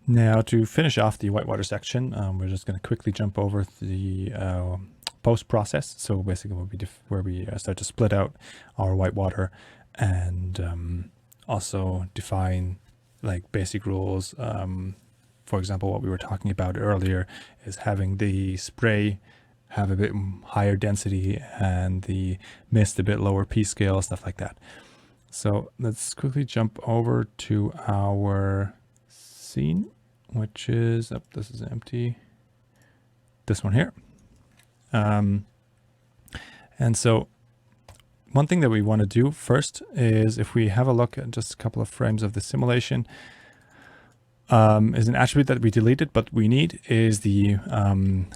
Now to finish off the whitewater section, we're just going to quickly jump over the post process. So basically where we start to split out our whitewater and also define like basic rules. For example, what we were talking about earlier is having the spray have a bit higher density and the mist a bit lower P scale, stuff like that. So let's quickly jump over to our scene, which is, oh, this is empty, this one here. And so one thing that we want to do first is, if we have a look at just a couple of frames of the simulation, is an attribute that we deleted, but we need is the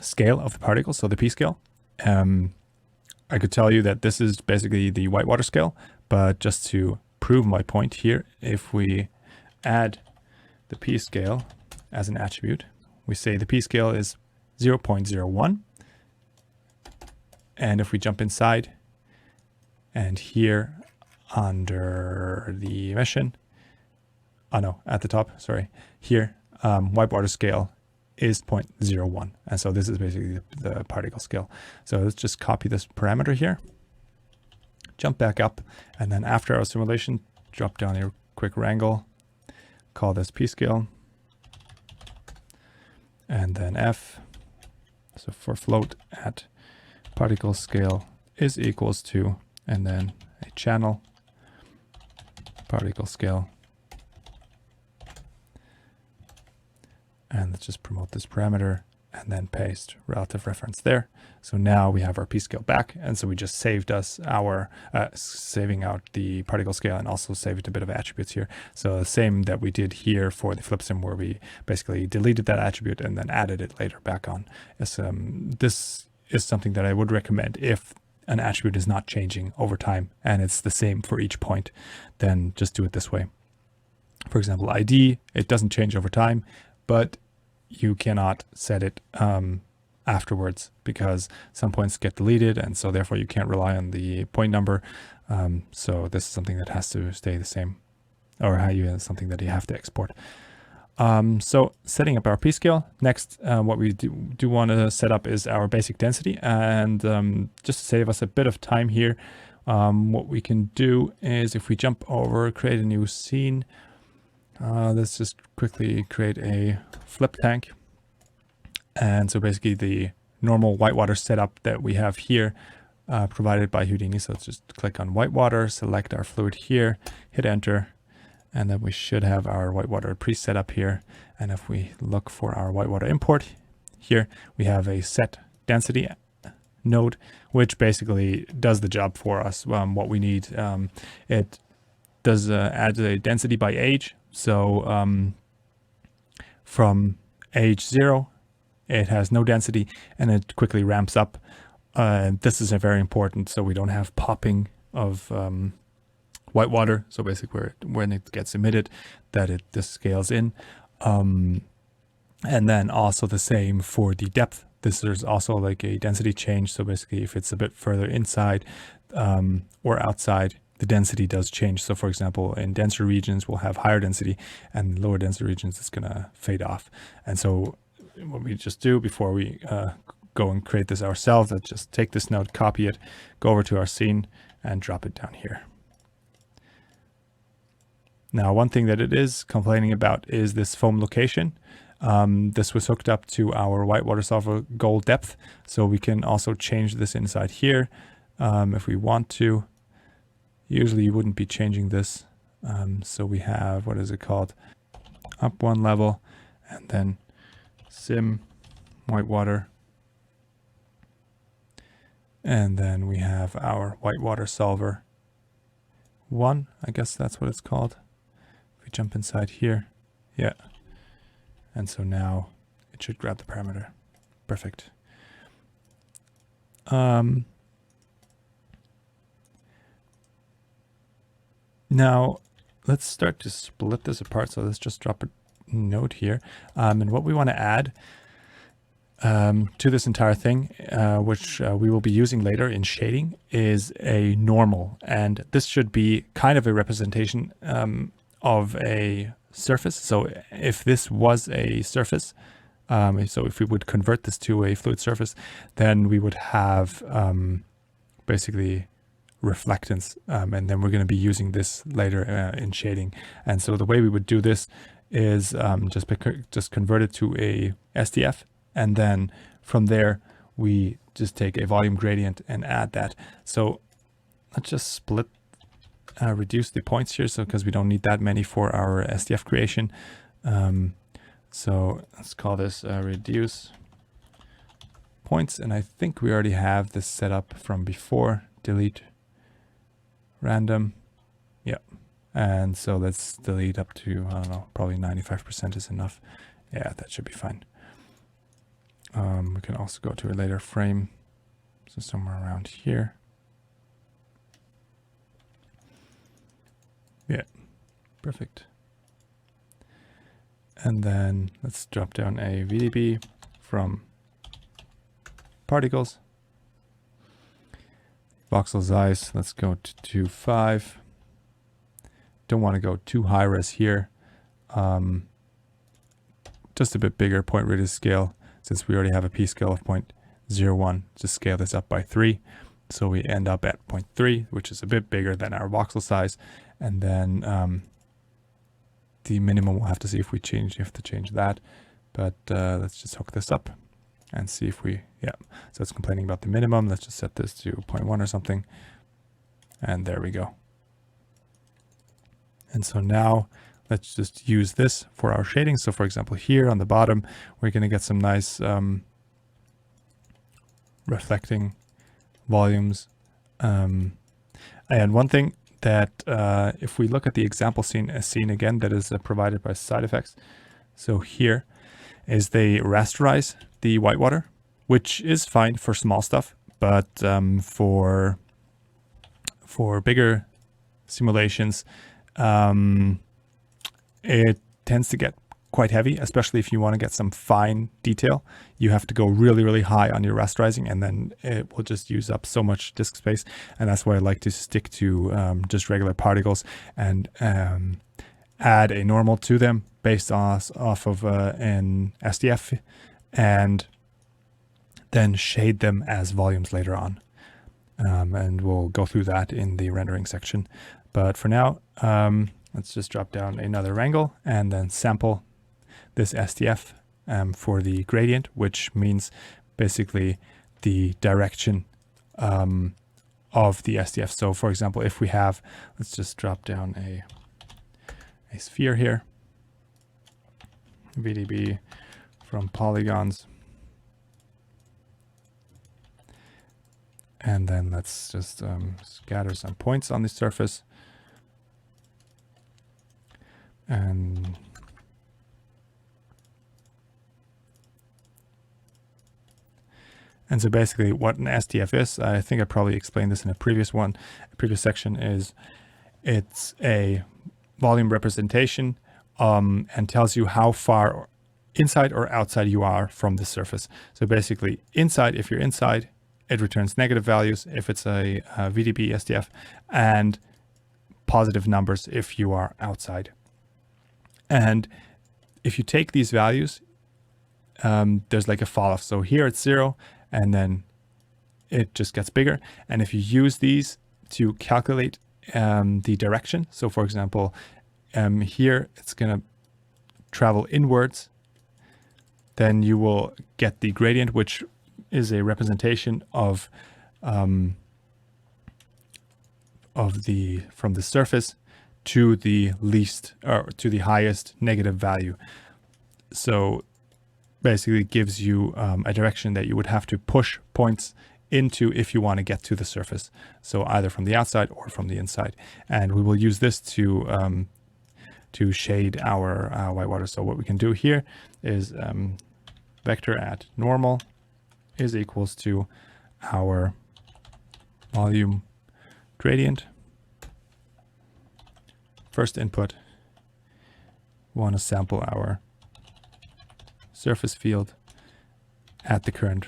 scale of the particle, so the P scale. I could tell you that this is basically the whitewater scale, but just to prove my point here, if we add the P scale as an attribute, we say the P scale is 0.01. And if we jump inside and here under the emission, oh no, at the top, sorry, here, whitewater scale is 0.01. And so this is basically the particle scale. So let's just copy this parameter here, jump back up, and then after our simulation, drop down a quick wrangle, call this P scale, and then F. So for float at particle scale is equals to, and then a channel particle scale. And let's just promote this parameter and then paste relative reference there. So now we have our P scale back. And so we just saved us our, saving out the particle scale and also saved a bit of attributes here. So the same that we did here for the flip sim, where we basically deleted that attribute and then added it later back on. This is something that I would recommend if an attribute is not changing over time and it's the same for each point, then just do it this way. For example, ID, it doesn't change over time, but you cannot set it afterwards because some points get deleted, and so therefore you can't rely on the point number. So this is something that has to stay the same, or something that you have to export. So setting up our P scale. Next, what we do want to set up is our basic density, and just to save us a bit of time here, what we can do is, if we jump over, create a new scene. Let's just quickly create a flip tank. And so basically the normal whitewater setup that we have here, provided by Houdini. So let's just click on whitewater, select our fluid here, hit enter, and then we should have our whitewater preset up here. And if we look for our whitewater import here, we have a set density node, which basically does the job for us, what we need. It does add a density by age. So from age 0, it has no density, and it quickly ramps up. This is very important, so we don't have popping of whitewater. So basically, when it gets emitted, that this scales in. And then also the same for the depth. There's also like a density change. So basically, if it's a bit further inside or outside, the density does change. So for example, in denser regions, we'll have higher density, and lower density regions, it's gonna fade off. And so what we just do before we go and create this ourselves, let's just take this node, copy it, go over to our scene and drop it down here. Now, one thing that it is complaining about is this foam location. This was hooked up to our whitewater solver goal depth. So we can also change this inside here if we want to. Usually you wouldn't be changing this. So we have, what is it called? Up one level, and then sim whitewater. And then we have our whitewater solver 1, I guess that's what it's called. If we jump inside here, yeah. And so now it should grab the parameter. Perfect. Now, let's start to split this apart. So let's just drop a node here. And what we want to add to this entire thing, which we will be using later in shading, is a normal. And this should be kind of a representation of a surface. So if this was a surface, so if we would convert this to a fluid surface, then we would have basically reflectance, and then we're going to be using this later in shading. And so the way we would do this is just convert it to a SDF, and then from there we just take a volume gradient and add that. So let's just reduce the points here, so because we don't need that many for our SDF creation. So let's call this reduce points, and I think we already have this set up from before. Delete random, yeah, and so let's delete up to, I don't know, probably 95% is enough. Yeah, that should be fine. We can also go to a later frame, so somewhere around here. Yeah, perfect. And then let's drop down a VDB from particles. Voxel size, let's go to 2.5. Don't want to go too high res here. Just a bit bigger point radius scale, since we already have a P scale of 0.01. Just scale this up by 3. So we end up at 0.3, which is a bit bigger than our voxel size. And then the minimum, we'll have to see if we have to change that. But let's just hook this up and see if we, yeah. So it's complaining about the minimum. Let's just set this to 0.1 or something. And there we go. And so now let's just use this for our shading. So for example, here on the bottom, we're going to get some nice reflecting volumes. And one thing that if we look at the example scene again, that is provided by side effects. So here is they rasterize the whitewater, which is fine for small stuff, but for bigger simulations, it tends to get quite heavy, especially if you want to get some fine detail. You have to go really, really high on your rasterizing, and then it will just use up so much disk space. And that's why I like to stick to just regular particles and add a normal to them based off of an SDF, and then shade them as volumes later on. And we'll go through that in the rendering section. But for now, let's just drop down another wrangle and then sample this SDF for the gradient, which means basically the direction of the SDF. So for example, if we have, let's just drop down a sphere here, VDB from polygons. And then let's just scatter some points on the surface. And so basically what an SDF is, I think I probably explained this in a previous section, is it's a volume representation and tells you how far inside or outside you are from the surface. So basically inside, if you're inside, it returns negative values if it's a VDB SDF, and positive numbers if you are outside. And if you take these values, there's like a fall off. So here it's 0, and then it just gets bigger. And if you use these to calculate the direction, so for example, here it's going to travel inwards, then you will get the gradient, which is a representation of from the surface to the least, or to the highest negative value. So basically it gives you a direction that you would have to push points into if you want to get to the surface. So either from the outside or from the inside. And we will use this to shade our whitewater. So what we can do here is vector at normal is equals to our volume gradient. First input, we want to sample our surface field at the current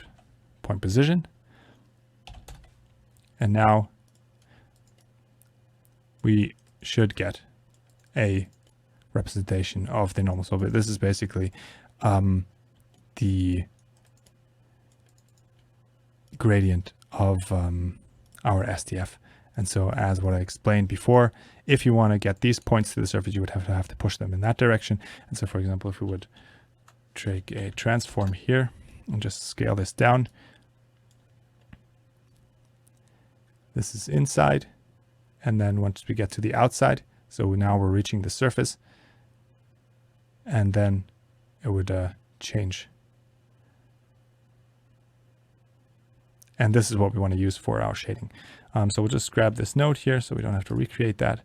point position. And now we should get a representation of the normal. So this is basically the gradient of our SDF. And so as what I explained before, if you want to get these points to the surface, you would have to push them in that direction. And so, for example, if we would take a transform here and just scale this down, this is inside. And then once we get to the outside, so now we're reaching the surface, and then it would change. And this is what we want to use for our shading. So we'll just grab this node here so we don't have to recreate that.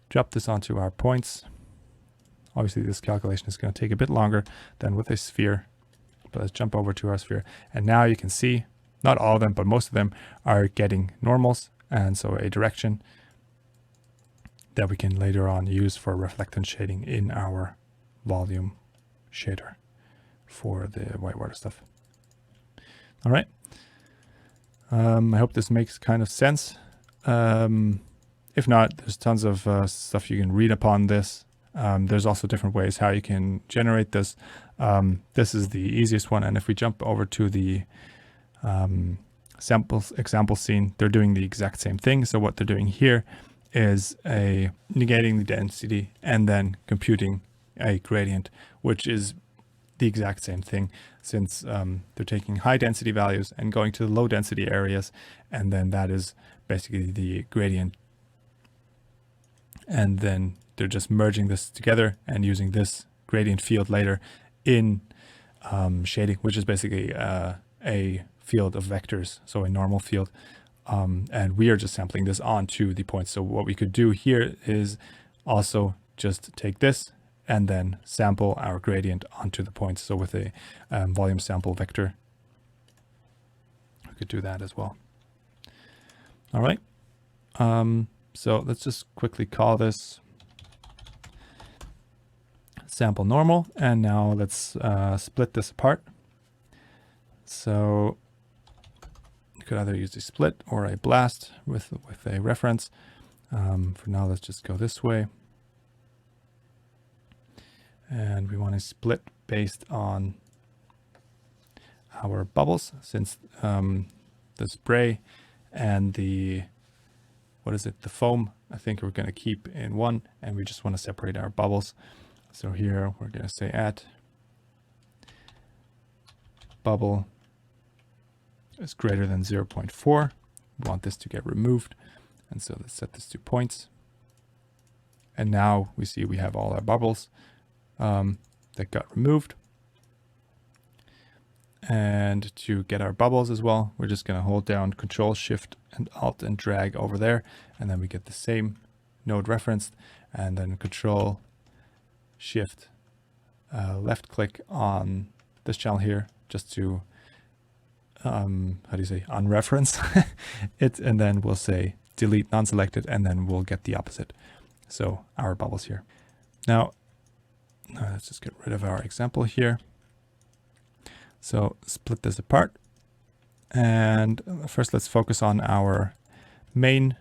Drop this onto our points. Obviously, this calculation is going to take a bit longer than with a sphere. But let's jump over to our sphere. And now you can see, not all of them, but most of them are getting normals. And so a direction that we can later on use for reflectance shading in our volume shader for the whitewater stuff. All right. I hope this makes kind of sense. If not, there's tons of stuff you can read upon this. There's also different ways how you can generate this. This is the easiest one. And if we jump over to the example scene, they're doing the exact same thing. So what they're doing here is negating the density and then computing a gradient, which is the exact same thing, since they're taking high density values and going to the low density areas, and then that is basically the gradient. And then they're just merging this together and using this gradient field later in shading, which is basically a field of vectors, so a normal field. And we are just sampling this onto the points. So what we could do here is also just take this and then sample our gradient onto the points. So with a volume sample vector, we could do that as well. All right. So let's just quickly call this sample normal. And now let's split this apart. So you could either use a split or a blast with a reference. For now, let's just go this way. And we want to split based on our bubbles, since the spray and the foam, I think we're going to keep in one, and we just want to separate our bubbles. So here we're going to say at bubble is greater than 0.4. We want this to get removed. And so let's set this to points. And now we see we have all our bubbles that got removed. And to get our bubbles as well, we're just going to hold down Control, Shift, and Alt and drag over there. And then we get the same node referenced. And then Control, Shift, left click on this channel here just to, unreference it. And then we'll say delete non-selected, and then we'll get the opposite. So our bubbles here. Now let's just get rid of our example here. So split this apart. And first let's focus on our main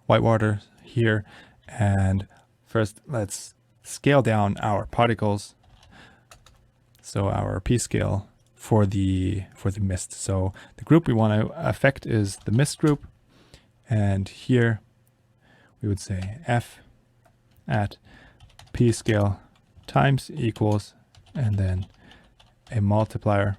whitewater here. And first let's scale down our particles. So our P scale for the mist. So the group we want to affect is the mist group. And here we would say F at P scale times equals, and then a multiplier.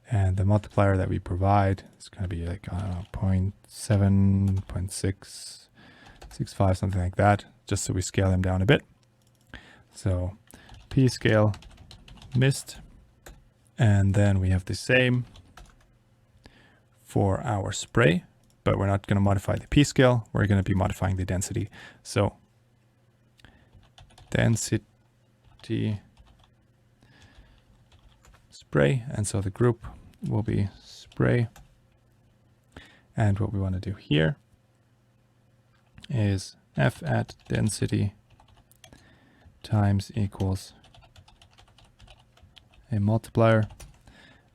And the multiplier that we provide is going to be like, I don't know, 0.7, 0.665, something like that, just so we scale them down a bit. So P scale mist, and then we have the same for our spray, but we're not going to modify the P scale. We're going to be modifying the density. So density spray, and so the group will be spray. And what we want to do here is F at density times equals a multiplier,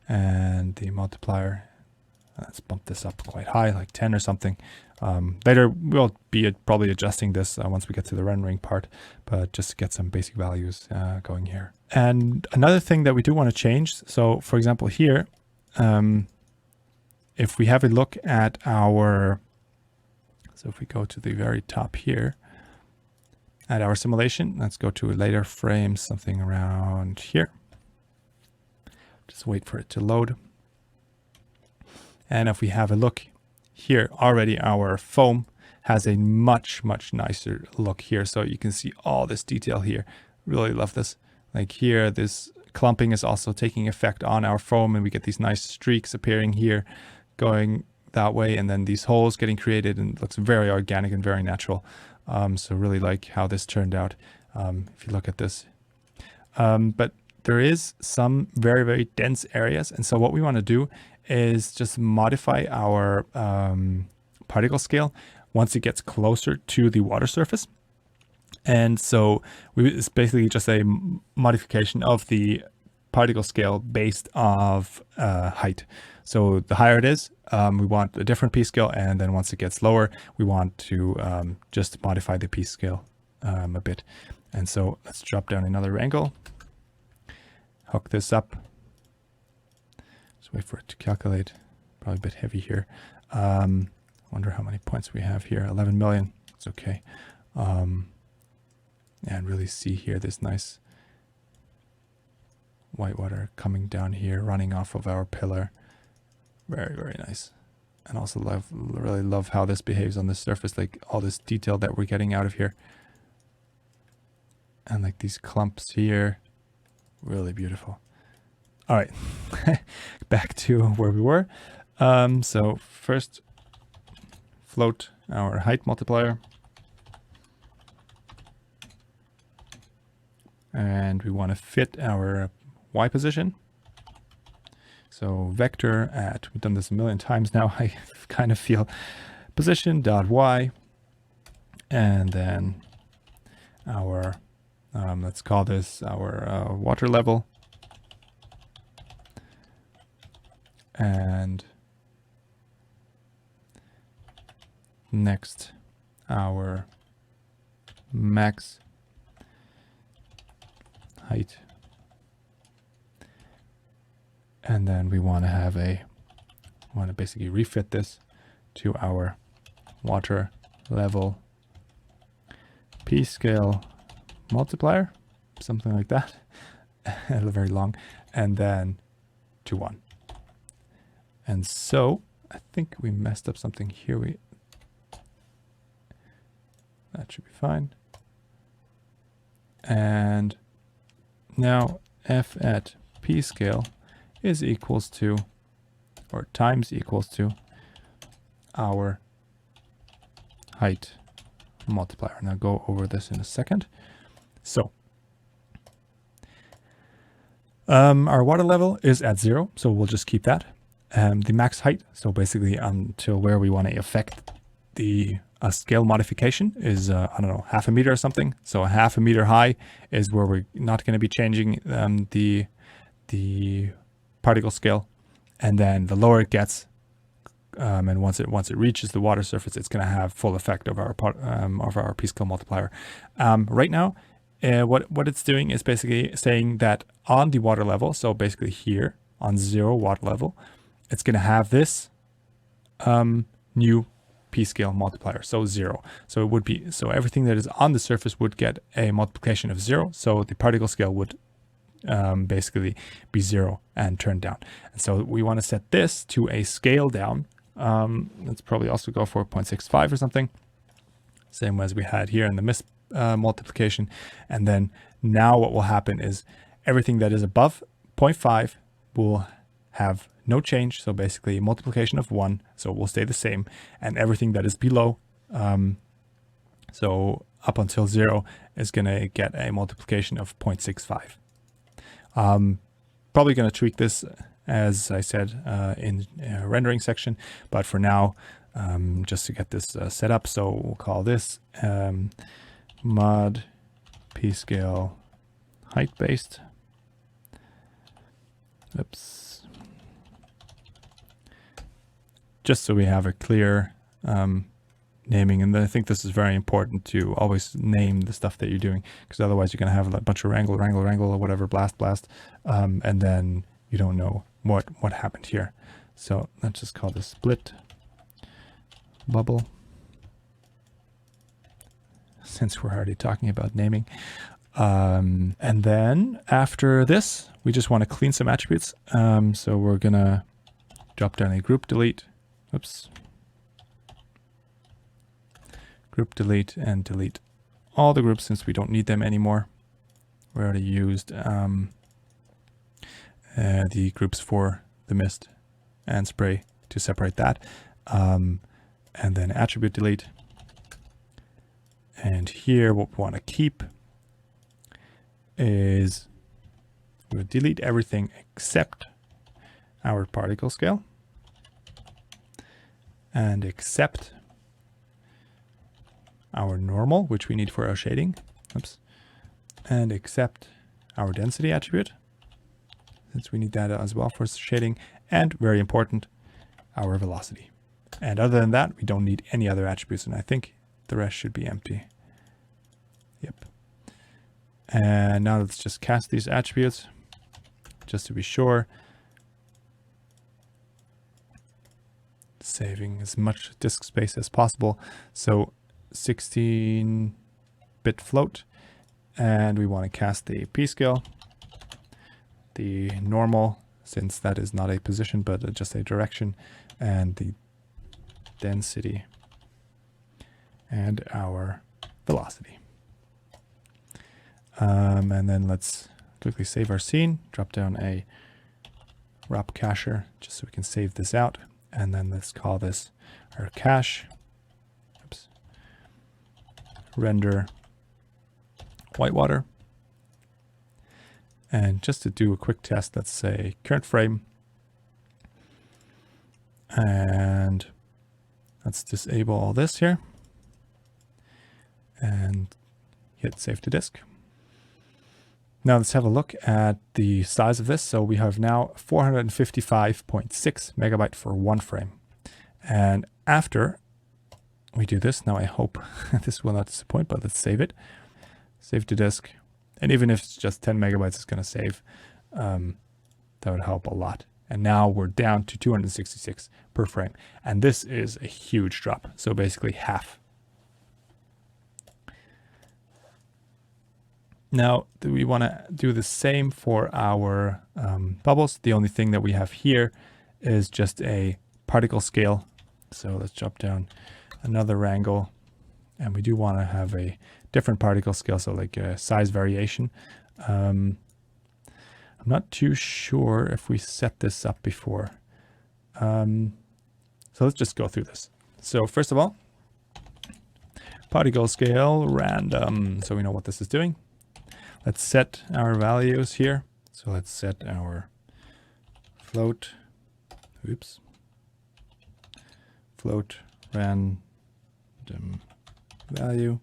and the multiplier, let's bump this up quite high, like 10 or something, Later we'll be probably adjusting this once we get to the rendering part, but just to get some basic values going here. And another thing that we do want to change, so for example here, if we have a look at our, so if we go to the very top here, at our simulation, let's go to a later frame, something around here. Just wait for it to load. And if we have a look here, already our foam has a much nicer look here. So you can see all this detail here. Really love this. Like here, this clumping is also taking effect on our foam, and we get these nice streaks appearing here going that way, and then these holes getting created, and it looks very organic and very natural. So really like how this turned out if you look at this. But there is some very dense areas, and so what we want to do is just modify our particle scale once it gets closer to the water surface. And so it's basically just a modification of the particle scale based off height. So the higher it is, we want a different P scale, and then once it gets lower, we want to just modify the P scale a bit. And so let's drop down another angle, hook this up. Just wait for it to calculate. Probably a bit heavy here. Wonder how many points we have here. 11 million. It's okay. And really see here this nice white water coming down here, running off of our pillar. Very nice. And also really love how this behaves on the surface, like all this detail that we're getting out of here. And like these clumps here, really beautiful. All right, back to where we were. So first, float our height multiplier. And we want to fit our Y position. So vector at, we've done this a million times now, I kind of feel, position.y, and then our, let's call this our water level. And next, our max height. And then we want to basically refit this to our water level P scale multiplier, something like that, very long, and then to 1. And so I think we messed up something here. That should be fine. And now f at P scale is equals to, or times equals to, our height multiplier. Now go over this in a second. So our water level is at 0, so we'll just keep that. The max height, so basically until where we want to affect the scale modification, is I don't know, 0.5 meter or something. So 0.5 meter high is where we're not going to be changing the particle scale, and then the lower it gets, and once it reaches the water surface, it's going to have full effect of our P scale multiplier. Right now, what it's doing is basically saying that on the water level, so basically here on 0 water level, it's going to have this new P scale multiplier, so 0. So it would be, so everything that is on the surface would get a multiplication of 0. So the particle scale would basically be 0 and turn down. And so we want to set this to a scale down. Let's probably also go for 0.65 or something, same as we had here in the multiplication. And then now what will happen is everything that is above 0.5 will have no change. So basically multiplication of 1, so it will stay the same. And everything that is below, so up until 0, is going to get a multiplication of 0.65. Probably going to tweak this, as I said, in rendering section, but for now, just to get this set up, so we'll call this mod P scale height based. Oops. Just so we have a clear naming. And I think this is very important to always name the stuff that you're doing, because otherwise you're going to have a bunch of wrangle, or whatever, blast, and then you don't know what happened here. So let's just call this split bubble, since we're already talking about naming. And then after this, we just want to clean some attributes. So we're going to drop down a group delete. Oops. Group delete and delete all the groups since we don't need them anymore. We already used the groups for the mist and spray to separate that. And then attribute delete. And here what we want to keep is we'll delete everything except our particle scale and except our normal, which we need for our shading. Oops. And except our density attribute, since we need that as well for shading. And very important, our velocity. And other than that, we don't need any other attributes. And I think the rest should be empty. Yep. And now let's just cast these attributes just to be sure. Saving as much disk space as possible. So 16-bit float, and we want to cast the p-scale, the normal, since that is not a position but just a direction, and the density, and our velocity. And then let's quickly save our scene, drop down a wrap cacher just so we can save this out, and then let's call this our cache. Oops. Render whitewater. And just to do a quick test, let's say current frame, and let's disable all this here and hit save to disk. Now let's have a look at the size of this. So we have now 455.6 megabyte for one frame. And after we do this, now I hope this will not disappoint, but let's save it. Save to disk. And even if it's just 10 megabytes, it's going to save. That would help a lot. And now we're down to 266 per frame. And this is a huge drop. So basically half. Now we want to do the same for our bubbles. The only thing that we have here is just a particle scale. So let's drop down another wrangle, and we do want to have a different particle scale, so like a size variation. I'm not too sure if we set this up before. So let's just go through this. So first of all, particle scale random, so we know what this is doing. Let's set our values here. So let's set our float, float random value,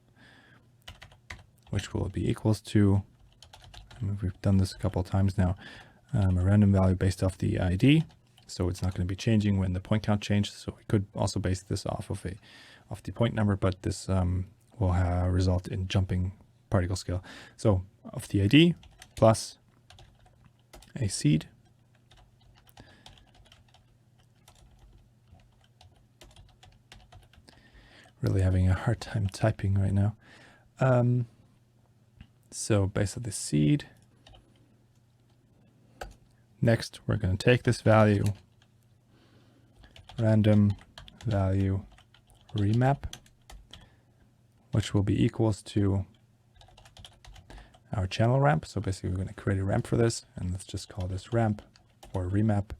which will be equals to, we've done this a couple of times now, a random value based off the ID. So it's not going to be changing when the point count changes. So we could also base this off of the point number, but this will result in jumping particle scale. So of the ID plus a seed. Really having a hard time typing right now. So based on the seed. Next, we're going to take this value, random value remap, which will be equals to our channel ramp. So basically we're going to create a ramp for this, and let's just call this ramp or remap.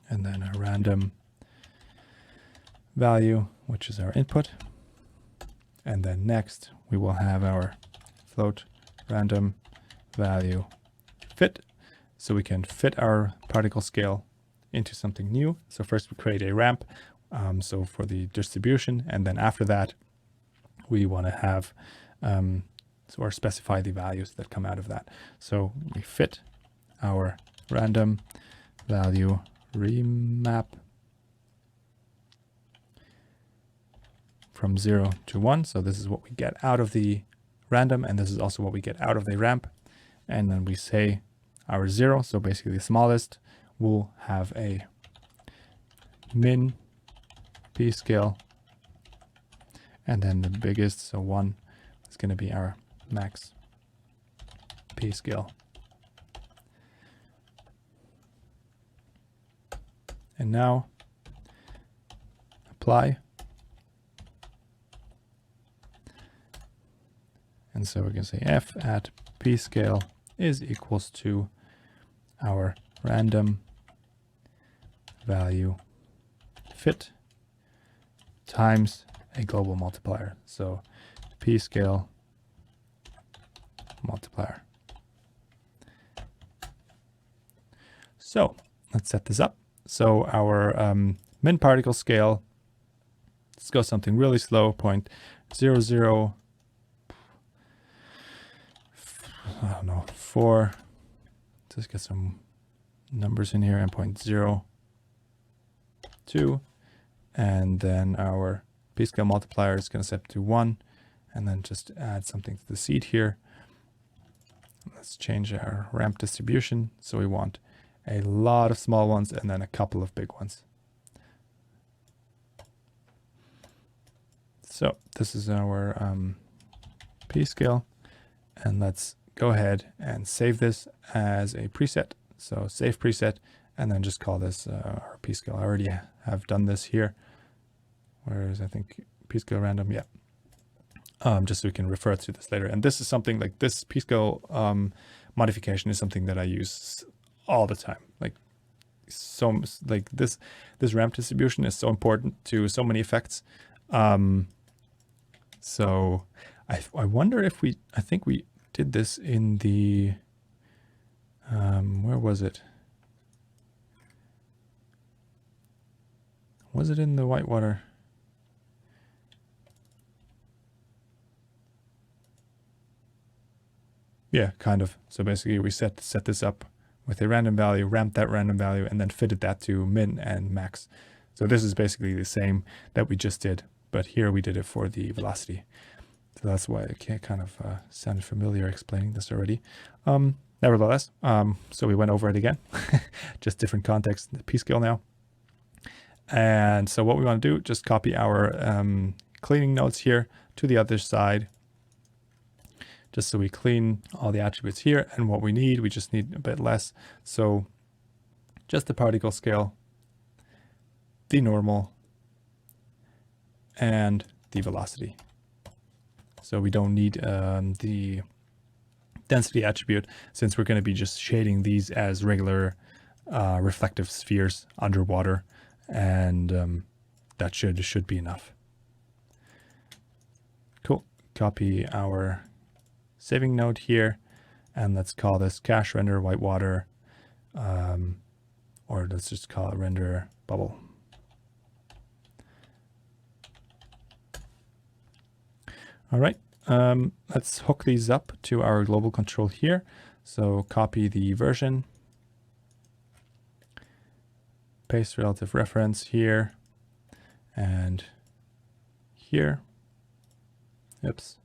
And then a random value, which is our input. And then next we will have our float random value fit. So we can fit our particle scale into something new. So first we create a ramp, so for the distribution, and then after that we want to have or specify the values that come out of that. So we fit our random value remap from 0 to 1. So this is what we get out of the random, and this is also what we get out of the ramp. And then we say our 0, so basically the smallest, will have a min p scale, and then the biggest, so 1, is going to be our max p scale. And now apply. And so we're going to say f at p scale is equals to our random value fit times a global multiplier. So p scale multiplier. So let's set this up. So our min particle scale, let's go something really slow, 0.00, I don't know, 4, just get some numbers in here, and 0.02, and then our p-scale multiplier is going to set to 1, and then just add something to the seed here. Let's change our ramp distribution, so we want a lot of small ones and then a couple of big ones. So this is our p-scale, and let's go ahead and save this as a preset. So save preset, and then just call this our p-scale. I already have done this here. Whereas I think p-scale random, yeah. Just so we can refer to this later. And this is something like this p-scale modification is something that I use all the time. Like this ramp distribution is so important to so many effects. So I wonder if I think we did this in the, where was it? Was it in the Whitewater? Yeah, kind of. So basically we set this up with a random value, ramped that random value, and then fitted that to min and max. So this is basically the same that we just did, but here we did it for the velocity. So that's why it kind of sounded familiar explaining this already. Nevertheless, so we went over it again, just different context, the p-scale now. And so what we want to do, just copy our cleaning nodes here to the other side, just so we clean all the attributes here. And what we just need a bit less. So just the particle scale, the normal, and the velocity. So we don't need the density attribute, since we're going to be just shading these as regular reflective spheres underwater, and that should be enough. Cool. Copy our saving node here, and let's call this cache render whitewater, or let's just call it render bubble. All right, let's hook these up to our global control here. So copy the version, paste relative reference here and here. Oops.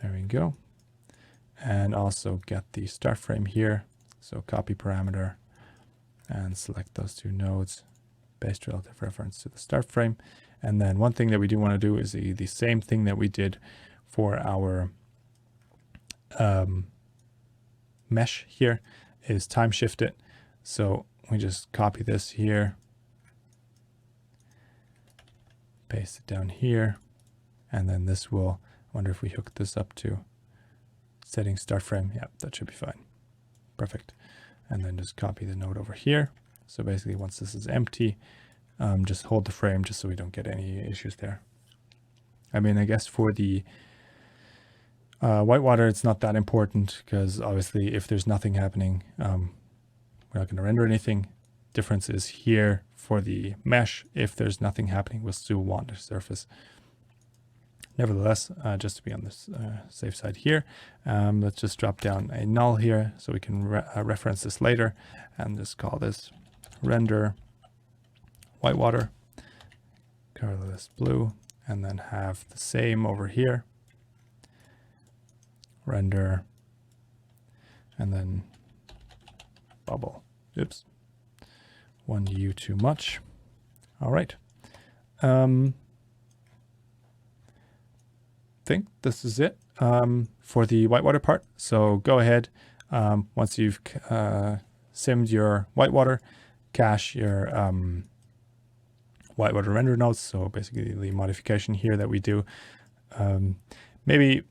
There we go. And also get the start frame here. So copy parameter and select those two nodes, paste relative reference to the start frame. And then one thing that we do want to do is the same thing that we did for our mesh here, is time shift it. So we just copy this here, paste it down here, and then this will, I wonder if we hook this up to setting start frame. Yeah, that should be fine. Perfect. And then just copy the node over here. So basically once this is empty, just hold the frame just so we don't get any issues there. I mean, I guess for the whitewater, it's not that important, because obviously if there's nothing happening, we're not going to render anything. Difference is here for the mesh. If there's nothing happening, we'll still want the surface. Nevertheless, just to be on this safe side here, let's just drop down a null here so we can reference this later, and just call this render whitewater, color this blue, and then have the same over here. Render, and then bubble. Oops. One U too much. All right. Think this is it for the whitewater part. So go ahead, once you've simmed your whitewater, cache your whitewater render nodes. So basically the modification here that we do, maybe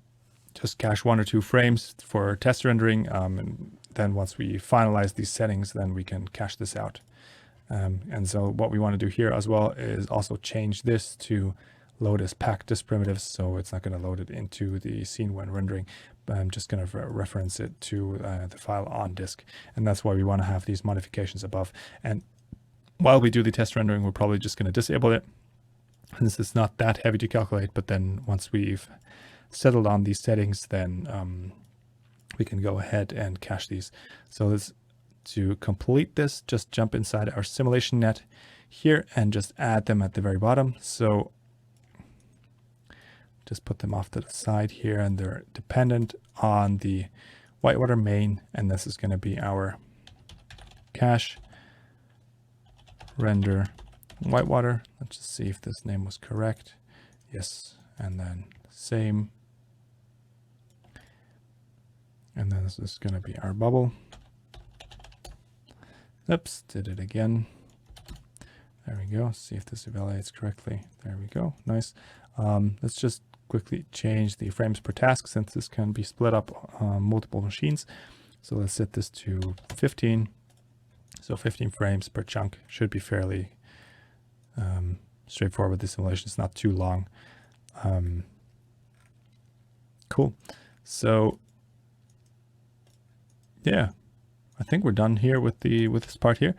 just cache 1 or 2 frames for test rendering, and then once we finalize these settings, then we can cache this out. And so what we want to do here as well is also change this to load as packed disk primitives, so it's not going to load it into the scene when rendering, but I'm just going to reference it to the file on disk, and that's why we want to have these modifications above. And while we do the test rendering, we're probably just going to disable it. And this is not that heavy to calculate, but then once we've settled on these settings, then we can go ahead and cache these. So let's, to complete this, just jump inside our simulation net here and just add them at the very bottom. So just put them off to the side here, and they're dependent on the whitewater main, and this is going to be our cache render whitewater. Let's just see if this name was correct. Yes, and then same, and then this is going to be our bubble. Oops, did it again. There we go. See if this evaluates correctly. There we go. Nice. Let's just quickly change the frames per task, since this can be split up on multiple machines. So let's set this to 15. So 15 frames per chunk should be fairly straightforward with the simulation. It's not too long. Cool. So yeah, I think we're done here with this part here.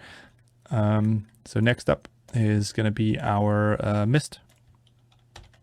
So next up is going to be our mist